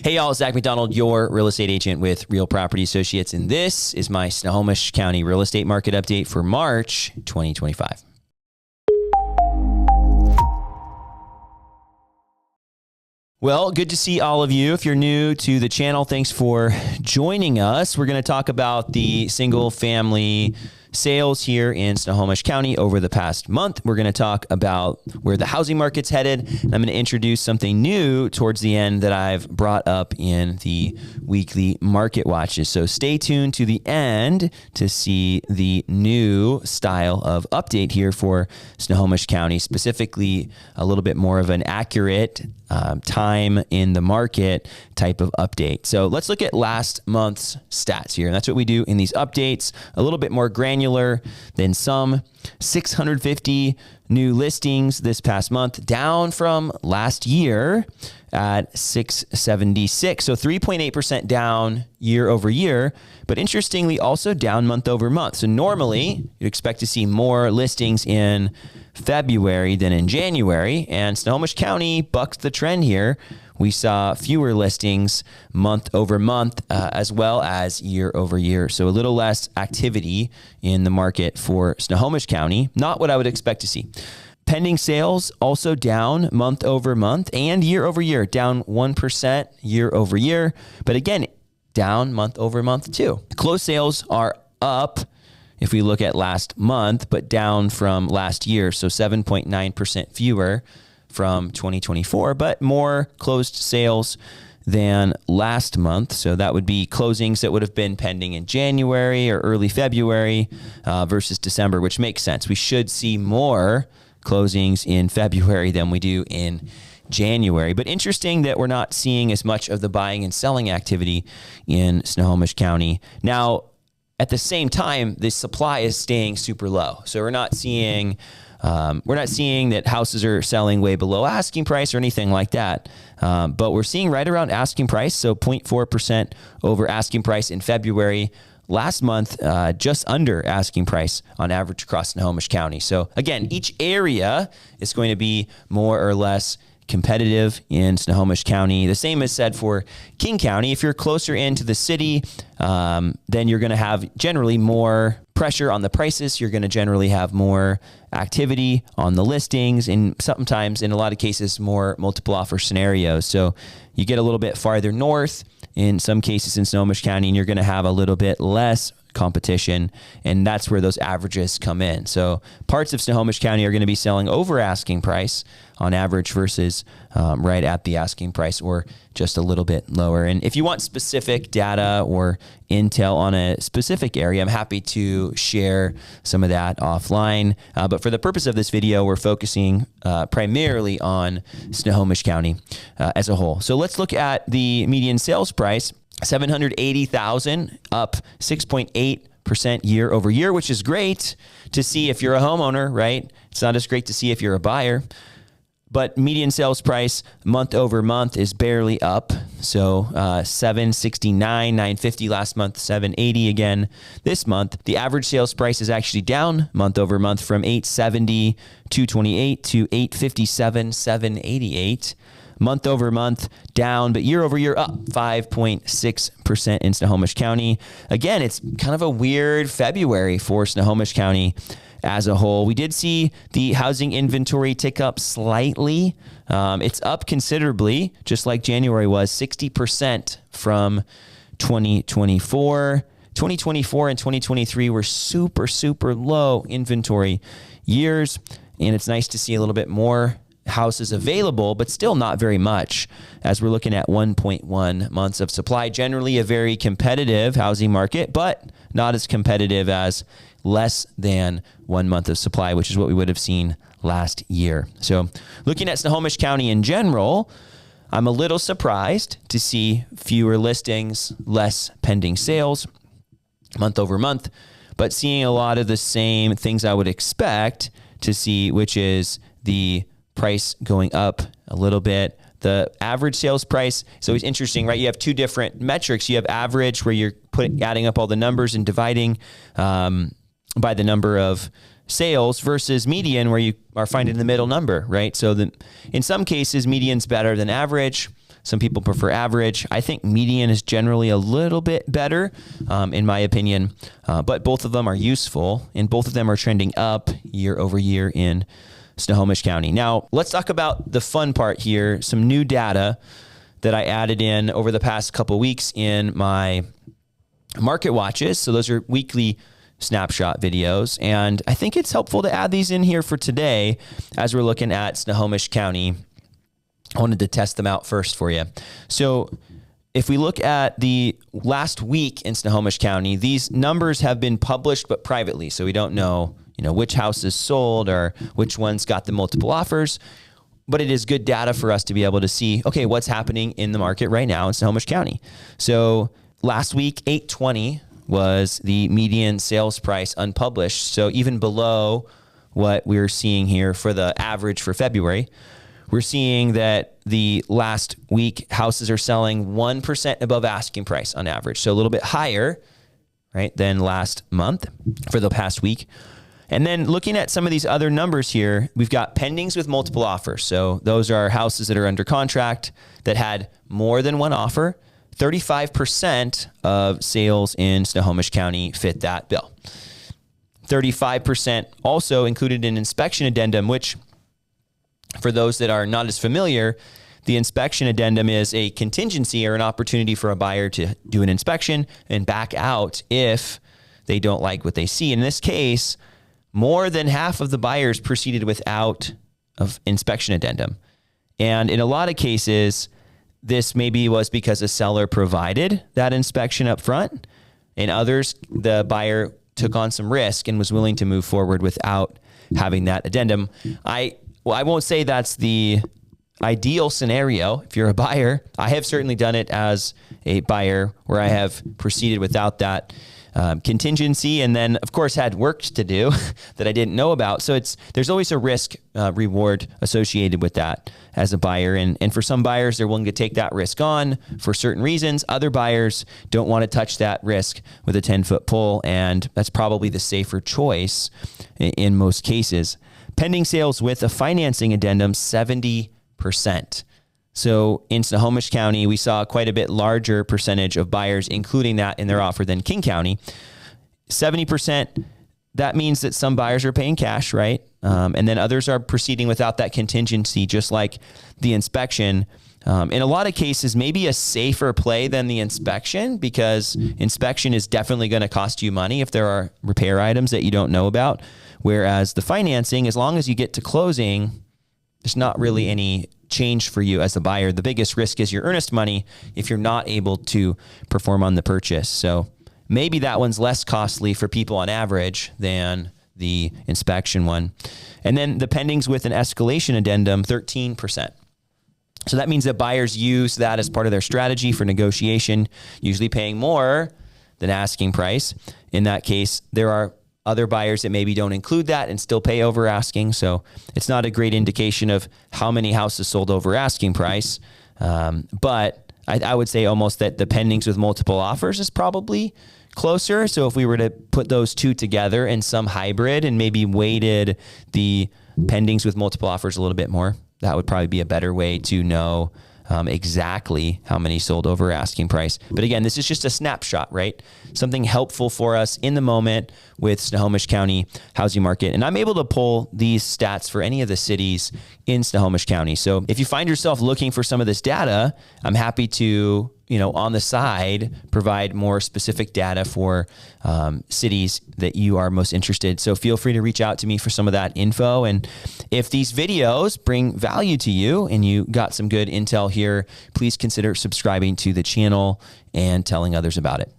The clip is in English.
Hey y'all, Zach McDonald, your real estate agent with Real Property Associates, and this is my Snohomish County real estate market update for March 2025. Well, good to see all of you. If you're new to the channel, thanks for joining us. We're going to talk about the single family sales here in Snohomish County over the past month. We're going to talk about where the housing market's headed. And I'm going to introduce something new towards the end that I've brought up in the weekly market watches. So stay tuned to the end to see the new style of update here for Snohomish County, specifically a little bit more of an accurate time in the market type of update. So let's look at last month's stats here. And that's what we do in these updates, a little bit more granular than some. 650 new listings this past month, down from last year at 676. So 3.8% down year over year, but interestingly also down month over month. So normally you'd expect to see more listings in February than in January, and Snohomish County bucked the trend here. We saw fewer listings month over month as well as year over year. So a little less activity in the market for Snohomish County. Not what I would expect to see. Pending sales also down month over month and year over year, down 1% year over year. But again, down month over month too. Closed sales are up if we look at last month, but down from last year. So 7.9% fewer from 2024, but more closed sales than last month. So that would be closings that would have been pending in January or early February versus December, which makes sense. We should see more closings in February than we do in January. But interesting that we're not seeing as much of the buying and selling activity in Snohomish County. Now, at the same time, the supply is staying super low. So we're not seeing that houses are selling way below asking price or anything like that. But we're seeing right around asking price. So 0.4% over asking price in February. Last month, just under asking price on average across Snohomish County. So again, each area is going to be more or less competitive in Snohomish County. The same is said for King County. If you're closer into the city, then you're going to have generally more pressure on the prices. You're going to generally have more activity on the listings, and sometimes in a lot of cases more multiple offer scenarios. So you get a little bit farther north in some cases in Snohomish County, and you're going to have a little bit less competition, and that's where those averages come in. So parts of Snohomish County are going to be selling over asking price on average versus right at the asking price or just a little bit lower. And if you want specific data or intel on a specific area, I'm happy to share some of that offline. But for the purpose of this video, we're focusing primarily on Snohomish County as a whole. So let's look at the median sales price. $780,000, up 6.8% year over year, which is great to see if you're a homeowner, right? It's not as great to see if you're a buyer. But median sales price month over month is barely up. So $769,000, $950 last month, $780,000 again this month. The average sales price is actually down month over month from $870,000, $228,000 to $857,000, $788,000. Month over month down, but year over year up 5.6% in Snohomish County. Again, it's kind of a weird February for Snohomish County as a whole. We did see the housing inventory tick up slightly. It's up considerably, just like January was, 60% from 2024. 2024 and 2023 were super, super low inventory years, and it's nice to see a little bit more houses available, but still not very much, as we're looking at 1.1 months of supply. Generally a very competitive housing market, but not as competitive as less than 1 month of supply, which is what we would have seen last year. So looking at Snohomish County in general, I'm a little surprised to see fewer listings, less pending sales month over month, but seeing a lot of the same things I would expect to see, which is the price going up a little bit. The average sales price is always interesting, right? You have two different metrics. You have average, where you're adding up all the numbers and dividing by the number of sales, versus median, where you are finding the middle number, right? So in some cases, median's better than average. Some people prefer average. I think median is generally a little bit better, in my opinion, but both of them are useful, and both of them are trending up year over year in Snohomish County. Now, let's talk about the fun part here, some new data that I added in over the past couple weeks in my market watches. So those are weekly snapshot videos. And I think it's helpful to add these in here for today as we're looking at Snohomish County. I wanted to test them out first for you. So if we look at the last week in Snohomish County, these numbers have been published, but privately. So we don't know, which houses sold or which ones got the multiple offers. But it is good data for us to be able to see, okay, what's happening in the market right now in Snohomish County. So last week, 820 was the median sales price unpublished. So even below what we're seeing here for the average for February, we're seeing that the last week houses are selling 1% above asking price on average. So a little bit higher, right, than last month for the past week. And then looking at some of these other numbers here, we've got pendings with multiple offers. So those are houses that are under contract that had more than one offer. 35% of sales in Snohomish County fit that bill. 35% also included an inspection addendum, which for those that are not as familiar, the inspection addendum is a contingency or an opportunity for a buyer to do an inspection and back out if they don't like what they see. In this case, more than half of the buyers proceeded without an inspection addendum. And in a lot of cases, this maybe was because a seller provided that inspection up front. In others, the buyer took on some risk and was willing to move forward without having that addendum. I won't say that's the ideal scenario. If you're a buyer, I have certainly done it as a buyer where I have proceeded without that contingency, and then of course had work to do that I didn't know about. So there's always a risk reward associated with that as a buyer. And for some buyers, they're willing to take that risk on for certain reasons. Other buyers don't want to touch that risk with a 10-foot pole, and that's probably the safer choice in most cases. Pending sales with a financing addendum, 70%. So in Snohomish County, we saw quite a bit larger percentage of buyers including that in their offer than King County. 70%, that means that some buyers are paying cash, right? And then others are proceeding without that contingency, just like the inspection. In a lot of cases, maybe a safer play than the inspection, because inspection is definitely going to cost you money if there are repair items that you don't know about. Whereas the financing, as long as you get to closing, there's not really any change for you as a buyer. The biggest risk is your earnest money if you're not able to perform on the purchase. So maybe that one's less costly for people on average than the inspection one. And then the pendings with an escalation addendum, 13%. So that means that buyers use that as part of their strategy for negotiation, usually paying more than asking price. In that case, there are other buyers that maybe don't include that and still pay over asking. So it's not a great indication of how many houses sold over asking price. But I would say almost that the pendings with multiple offers is probably closer. So if we were to put those two together in some hybrid and maybe weighted the pendings with multiple offers a little bit more, that would probably be a better way to know exactly how many sold over asking price. But again, this is just a snapshot, right? Something helpful for us in the moment with Snohomish County housing market. And I'm able to pull these stats for any of the cities in Snohomish County. So if you find yourself looking for some of this data, I'm happy to, on the side, provide more specific data for cities that you are most interested. So feel free to reach out to me for some of that info. And if these videos bring value to you and you got some good intel here, please consider subscribing to the channel and telling others about it.